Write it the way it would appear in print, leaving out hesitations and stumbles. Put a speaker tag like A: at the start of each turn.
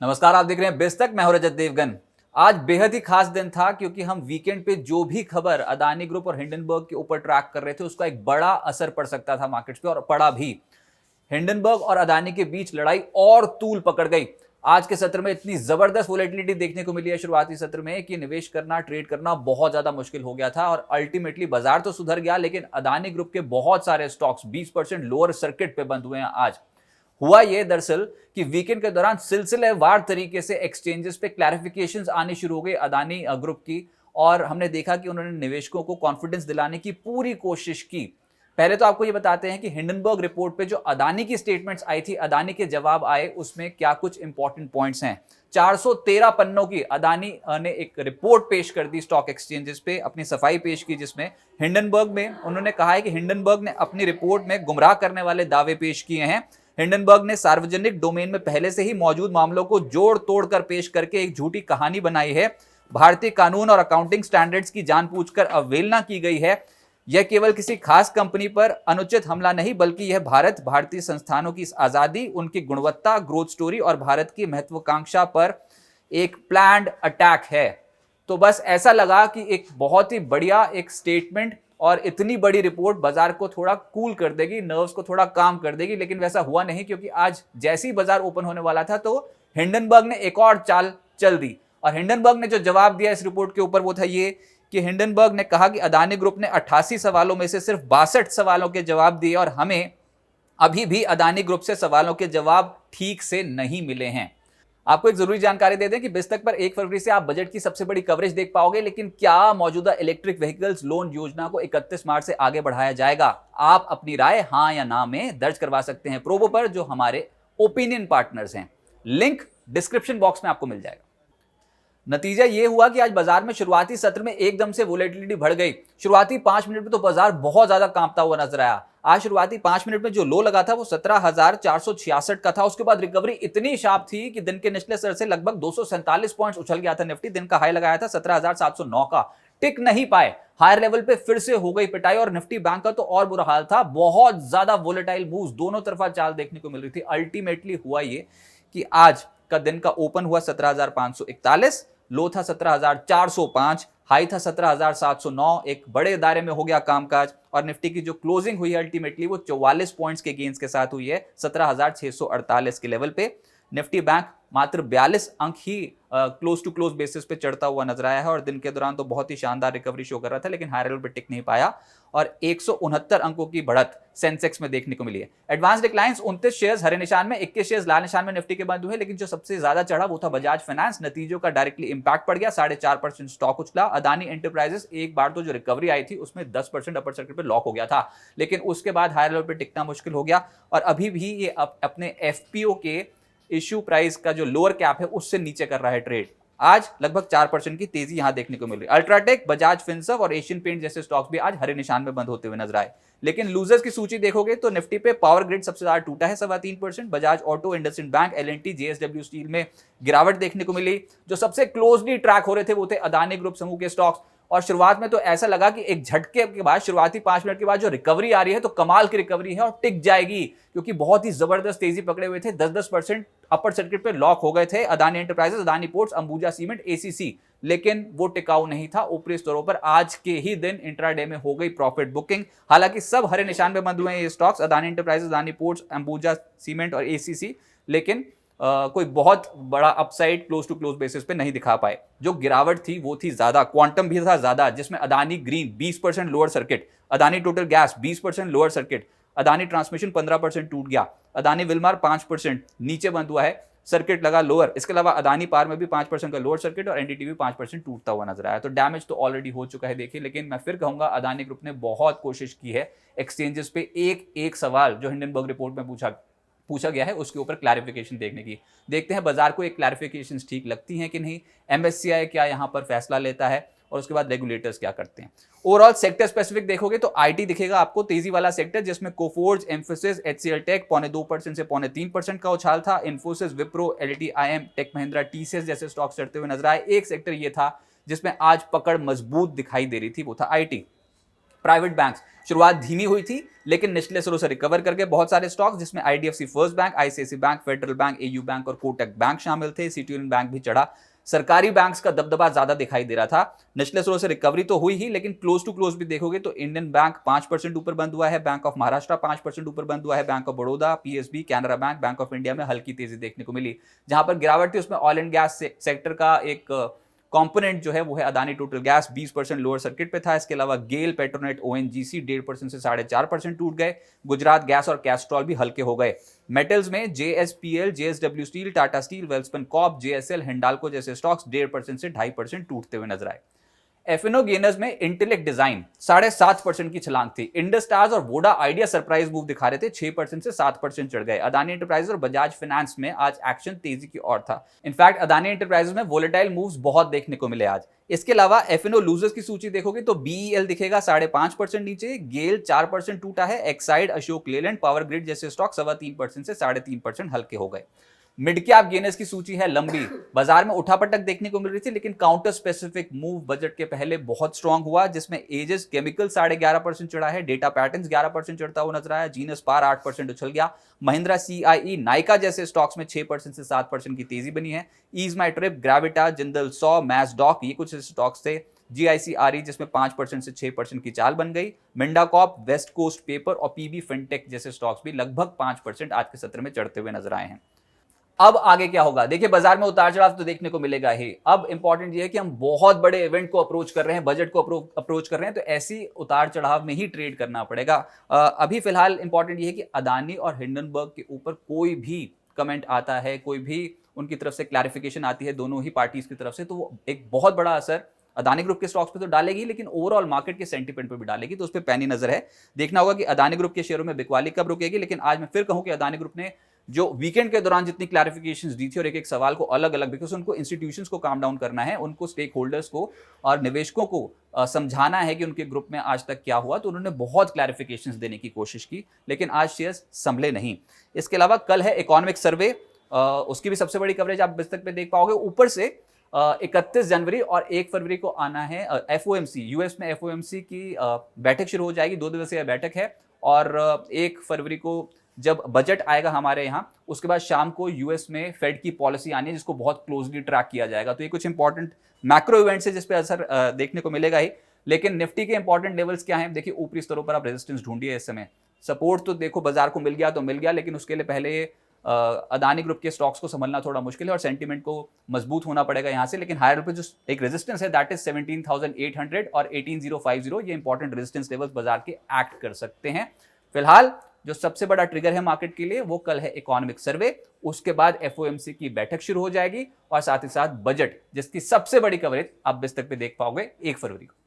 A: नमस्कार, आप देख रहे हैं बेस तक। मैं हूं रजत देवगन। आज बेहद ही खास दिन था क्योंकि हम वीकेंड पे जो भी खबर अदानी ग्रुप और हिंडनबर्ग के ऊपर ट्रैक कर रहे थे उसका एक बड़ा असर पड़ सकता था मार्केट्स पे, और पड़ा भी। हिंडनबर्ग और अदानी के बीच लड़ाई और तूल पकड़ गई। आज के सत्र में इतनी जबरदस्त वोलेटिलिटी देखने को मिली है शुरुआती सत्र में कि निवेश करना, ट्रेड करना बहुत ज्यादा मुश्किल हो गया था। और अल्टीमेटली बाजार तो सुधर गया, लेकिन अदानी ग्रुप के बहुत सारे स्टॉक्स 20% लोअर सर्किट पे बंद हुए हैं। आज हुआ यह दरअसल कि वीकेंड के दौरान सिलसिलेवार तरीके से एक्सचेंजेस पे क्लैरिफिकेशंस आनी शुरू हो गई अदानी ग्रुप की, और हमने देखा कि उन्होंने निवेशकों को कॉन्फिडेंस दिलाने की पूरी कोशिश की। पहले तो आपको ये बताते हैं कि हिंडनबर्ग रिपोर्ट पे जो अदानी की स्टेटमेंट्स आई थी, अदानी के जवाब आए, उसमें क्या कुछ इंपॉर्टेंट पॉइंट्स हैं। 413 पन्नों की अदानी ने एक रिपोर्ट पेश कर दी स्टॉक एक्सचेंजेस पे, अपनी सफाई पेश की, जिसमें हिंडनबर्ग में उन्होंने कहा है कि हिंडनबर्ग ने अपनी रिपोर्ट में गुमराह करने वाले दावे पेश किए हैं। हिंडनबर्ग ने सार्वजनिक डोमेन में पहले से ही मौजूद मामलों को जोड़ तोड़ कर पेश करके एक झूठी कहानी बनाई है। भारतीय कानून और अकाउंटिंग स्टैंडर्ड्स की जानबूझकर अवहेलना की गई है। यह केवल किसी खास कंपनी पर अनुचित हमला नहीं, बल्कि यह भारतीय संस्थानों की आजादी, उनकी गुणवत्ता, ग्रोथ स्टोरी और भारत की महत्वाकांक्षा पर एक प्लान्ड अटैक है। तो बस ऐसा लगा कि एक बहुत ही बढ़िया एक स्टेटमेंट और इतनी बड़ी रिपोर्ट बाजार को थोड़ा कूल कर देगी, नर्व्स को थोड़ा काम कर देगी, लेकिन वैसा हुआ नहीं, क्योंकि आज जैसे ही बाजार ओपन होने वाला था तो हिंडनबर्ग ने एक और चाल चल दी। और हिंडनबर्ग ने जो जवाब दिया इस रिपोर्ट के ऊपर वो था ये कि हिंडनबर्ग ने कहा कि अदानी ग्रुप ने 88 सवालों में से सिर्फ 62 सवालों के जवाब दिए और हमें अभी भी अदानी ग्रुप से सवालों के जवाब ठीक से नहीं मिले हैं। आपको एक जरूरी जानकारी दे दें कि बिस्तक पर 1 फरवरी से आप बजट की सबसे बड़ी कवरेज देख पाओगे, लेकिन क्या मौजूदा इलेक्ट्रिक व्हीकल्स लोन योजना को 31 मार्च से आगे बढ़ाया जाएगा? आप अपनी राय हां या ना में दर्ज करवा सकते हैं प्रोबो पर, जो हमारे ओपिनियन पार्टनर्स हैं। लिंक डिस्क्रिप्शन बॉक्स में आपको मिल जाएगा। नतीजा यह हुआ कि आज बाजार में शुरुआती सत्र में एकदम से वोलेटिलिटी बढ़ गई। शुरुआती 5 मिनट में तो बाजार बहुत ज्यादा कांपता हुआ नजर आया। आज शुरुआती 5 मिनट में जो लो लगा था वो 17,466 का था। उसके बाद रिकवरी इतनी शार्प थी कि दिन के निचले स्तर से लगभग 247 पॉइंट्स उछल गया था। निफ्टी दिन का हाई लगाया था 17,709 का, टिक नहीं पाए, हायर लेवल पे फिर से हो गई पिटाई। और निफ्टी बैंक का तो और बुरा हाल था, बहुत ज्यादा वोलेटाइल मूव्स, दोनों तरफा चाल देखने को मिल रही थी। अल्टीमेटली हुआ ये कि आज का दिन का ओपन हुआ 17,541, लो था 17,405, हाई था 17,709, एक बड़े दायरे में हो गया कामकाज। और निफ्टी की जो क्लोजिंग हुई है अल्टीमेटली वो 44 पॉइंट्स के गेन्स के साथ हुई है 17,648 के लेवल पे। निफ्टी बैंक मात्र 42 अंक ही क्लोज टू क्लोज बेसिस पे चढ़ता हुआ नजर आया है, और दिन के दौरान तो बहुत ही शानदार रिकवरी शो कर रहा था, लेकिन हायर लेवल पे टिक नहीं पाया। और 169 अंकों की बढ़त सेंसेक्स में देखने को मिली है। एडवांस डिक्लाइंस 29 शेयर्स हरे निशान में, 21 शेयर्स लाल निशान में निफ्टी के बंद हुए, लेकिन जो सबसे ज्यादा चढ़ा वो था बजाज फाइनेंस। नतीजों का डायरेक्टली इंपैक्ट पड़ गया, 4.5% स्टॉक उछला। अदानी एंटरप्राइजेस एक बार तो जो रिकवरी आई थी उसमें 10% अपर सर्किट पे लॉक हो गया था, लेकिन उसके बाद हायर लेवल पे टिकना मुश्किल हो गया। और अभी भी ये अपने एफपीओ के इश्यू प्राइस का जो लोअर कैप है उससे नीचे कर रहा है ट्रेड। आज लगभग 4% की तेजी यहां देखने को मिल रही है। अल्ट्राटेक, बजाज फिनसर्व और एशियन पेंट जैसे स्टॉक्स भी आज हरे निशान में बंद होते हुए नजर आए। लेकिन लूजर्स की सूची देखोगे तो निफ्टी पे पावर ग्रिड सबसे ज्यादा टूटा है 3.25%, Bajaj auto, IndusInd bank, LNT, JSW steel में गिरावट देखने को मिली। जो सबसे क्लोजली ट्रैक हो रहे थे वो थे अदानी ग्रुप समूह के स्टॉक्स। और शुरुआत में तो ऐसा लगा कि एक झटके के बाद, शुरुआती 5 मिनट के बाद जो रिकवरी आ रही है तो कमाल की रिकवरी है और टिक जाएगी, क्योंकि बहुत ही जबरदस्त तेजी पकड़े हुए थे। 10% अपर सर्किट पे लॉक हो गए थे Adani enterprises, Adani ports, Ambuja cement, ACC, लेकिन वो टिकाऊ नहीं था। ऊपरी स्तरों पर आज के ही दिन इंट्राडे में हो गई प्रॉफिट बुकिंग। हालांकि सब हरे निशान में बंद हुए हैं ये stocks, Adani enterprises, Adani ports, Ambuja cement और एसीसी, लेकिन कोई बहुत बड़ा upside close to close basis पे नहीं दिखा पाए। जो गिरावट थी वो थी ज्यादा, क्वांटम भी था ज्यादा, जिसमें Adani green 20% lower circuit, Adani total gas 20% lower circuit, Adani transmission 15% टूट गया, अदानी विलमार 5% नीचे बंद हुआ है, सर्किट लगा लोअर। इसके अलावा अदानी पार में भी 5% का लोअर सर्किट और एनडीटीवी 5% टूटता हुआ नजर आया। तो डैमेज तो ऑलरेडी हो चुका है देखिए। लेकिन मैं फिर कहूंगा अदानी ग्रुप ने बहुत कोशिश की है एक्सचेंजेस पे एक एक सवाल जो हिंडनबर्ग रिपोर्ट में पूछा गया है उसके ऊपर क्लैरिफिकेशन देखने की। देखते हैं बाजार को एक क्लैरिफिकेशन ठीक लगती हैं कि नहीं, एमएससीआई क्या यहां पर फैसला लेता है और उसके बाद रेगुलेटर्स क्या करते हैं। ओवरऑल सेक्टर स्पेसिफिक देखोगे तो आईटी दिखेगा आपको तेजी वाला सेक्टर, जिसमें कोफोर्ज, एम्फोसिस, एचसीएल टेक 2.25% से 3.25% का उछाल था। इन्फोसिस, विप्रो, एलटीआईएम, टेक महिंद्रा, टीसीएस जैसे स्टॉक चढ़ते हुए नजर आए। एक सेक्टर ये था जिसमें आज पकड़ मजबूत दिखाई दे रही थी, वो था आईटी। प्राइवेट बैंक्स शुरुआत धीमी हुई थी, लेकिन निचले स्रोत से रिकवर करके बहुत सारे स्टॉक्स, जिसमें IDFC first bank, ICICI bank, Federal bank, AU bank और कोटक बैंक शामिल थे। सिटी यूनियन बैंक भी चढ़ा। सरकारी बैंक्स का दबदबा ज्यादा दिखाई दे रहा था। निचले स्रोत से रिकवरी तो हुई ही, लेकिन क्लोज टू क्लोज भी देखोगे तो इंडियन बैंक 5% ऊपर बंद हुआ है, बैंक ऑफ महाराष्ट्र 5% ऊपर बंद हुआ है, bank of Baroda, PSB, Canara bank, bank of India में हल्की तेजी देखने को मिली। जहां पर गिरावट थी उसमें ऑयल एंड गैस सेक्टर का एक कंपोनेंट जो है वो है Adani total gas, 20% lower circuit पे था। इसके अलावा गेल, पेट्रोनेट, ओएनजीसी 1.5% से 4.5% टूट गए। गुजरात गैस और कैस्ट्रॉल भी हल्के हो गए। मेटल्स में JSPL, JSW steel, Tata steel, Welspun Corp, JSL, Hindalco जैसे स्टॉक्स 1.5% से 2.5% टूटते हुए नजर आए। एफएनओ गेनर्स में इंटेलेक्ट डिजाइन 7.5% की छलांग थी। इंडस टावर्स और वोडा आइडिया सरप्राइज मूव दिखा रहे थे, 6% से 7% चढ़ गए। अदानी एंटरप्राइजेस और बजाज फाइनेंस में आज एक्शन तेजी की ओर था। इनफैक्ट अदानी एंटरप्राइजेस में वोलेटाइल मूव्स बहुत देखने को मिले आज। इसके अलावा एफएनओ लूजर्स की सूची देखोगे तो बीईएल दिखेगा 5.5% नीचे, गेल 4% टूटा है, Exide, Ashok Leyland, power grid जैसे स्टॉक 3.25% से 3.5% हल्के हो गए। मिड कैप गेनर्स की सूची है लंबी। बाजार में उठापटक देखने को मिल रही थी, लेकिन काउंटर स्पेसिफिक मूव बजट के पहले बहुत स्ट्रांग हुआ, जिसमें एजेस केमिकल 11.5% चढ़ा है, डेटा पैटर्न्स 11% चढ़ता हुआ नजर आया, जीनस पार 8% उछल गया। महिंद्रा, सीआईई, नाइका जैसे स्टॉक्स में 6% से 7% की तेजी बनी है। ईज माई ट्रिप, ग्रेविटा, जिंदल सॉ, मैसडॉक ये कुछ स्टॉक्स थे। जीआईसीआरई जिसमें 5% से 6% की चाल बन गई। Minda corp, West Coast paper और पीबी फिनटेक जैसे स्टॉक्स भी लगभग 5% आज के सत्र में चढ़ते हुए नजर आए हैं। अब आगे क्या होगा? देखिए, बाजार में उतार चढ़ाव तो देखने को मिलेगा ही। अब इंपॉर्टेंट ये है कि हम बहुत बड़े इवेंट को अप्रोच कर रहे हैं, बजट को अप्रोच कर रहे हैं, तो ऐसी उतार चढ़ाव में ही ट्रेड करना पड़ेगा। अभी फिलहाल इंपॉर्टेंट ये है कि अदानी और हिंडनबर्ग के ऊपर कोई भी कमेंट आता है, कोई भी उनकी तरफ से क्लैरिफिकेशन आती है दोनों ही पार्टीज की तरफ से, तो वो एक बहुत बड़ा असर अदानी ग्रुप के स्टॉक्स पे तो डालेगी, लेकिन ओवरऑल मार्केट के सेंटीमेंट पे भी डालेगी। तो उस पर पैनी नजर है। देखना होगा कि अदानी ग्रुप के शेयरों में बिकवाली कब रुकेगी। लेकिन आज मैं फिर कहूं कि अदानी ग्रुप ने जो वीकेंड के दौरान जितनी क्लैरिफिकेशंस दी थी और एक एक सवाल को अलग अलग, बिकॉज उनको इंस्टीट्यूशंस को काम डाउन करना है, उनको स्टेक होल्डर्स को और निवेशकों को समझाना है कि उनके ग्रुप में आज तक क्या हुआ, तो उन्होंने बहुत क्लैरिफिकेशंस देने की कोशिश की, लेकिन आज शेयर्स संभले नहीं। इसके अलावा कल है इकोनॉमिक सर्वे, उसकी भी सबसे बड़ी कवरेज आप पुस्तक पे देख पाओगे। ऊपर से 31 जनवरी और 1 फरवरी को आना है एफओएमसी, यूएस में एफओएमसी की बैठक शुरू हो जाएगी, 2 दिवसीय बैठक है। और 1 फरवरी को जब बजट आएगा हमारे यहाँ, उसके बाद शाम को यूएस में फेड की पॉलिसी आनी है, जिसको बहुत क्लोजली ट्रैक किया जाएगा। तो ये कुछ इंपॉर्टेंट मैक्रो इवेंट्स है जिस पे असर देखने को मिलेगा ही। लेकिन निफ्टी के इंपॉर्टेंट लेवल्स क्या हैं? देखिए, ऊपरी स्तरों पर आप रेजिस्टेंस ढूंढिए इस समय। सपोर्ट तो देखो बाजार को मिल गया तो मिल गया, लेकिन उसके लिए पहले अदानी ग्रुप के स्टॉक्स को संभलना थोड़ा मुश्किल है और सेंटीमेंट को मजबूत होना पड़ेगा यहाँ से। लेकिन हायर पे जो एक रेजिस्टेंस है दैट इज 17,800 और 18,050, ये इंपॉर्टेंट रेजिस्टेंस लेवल्स बाजार के एक्ट कर सकते हैं। फिलहाल जो सबसे बड़ा ट्रिगर है मार्केट के लिए वो कल है इकोनॉमिक सर्वे, उसके बाद एफओएमसी की बैठक शुरू हो जाएगी और साथ ही साथ बजट, जिसकी सबसे बड़ी कवरेज आप पुस्तक पे देख पाओगे 1 फरवरी को।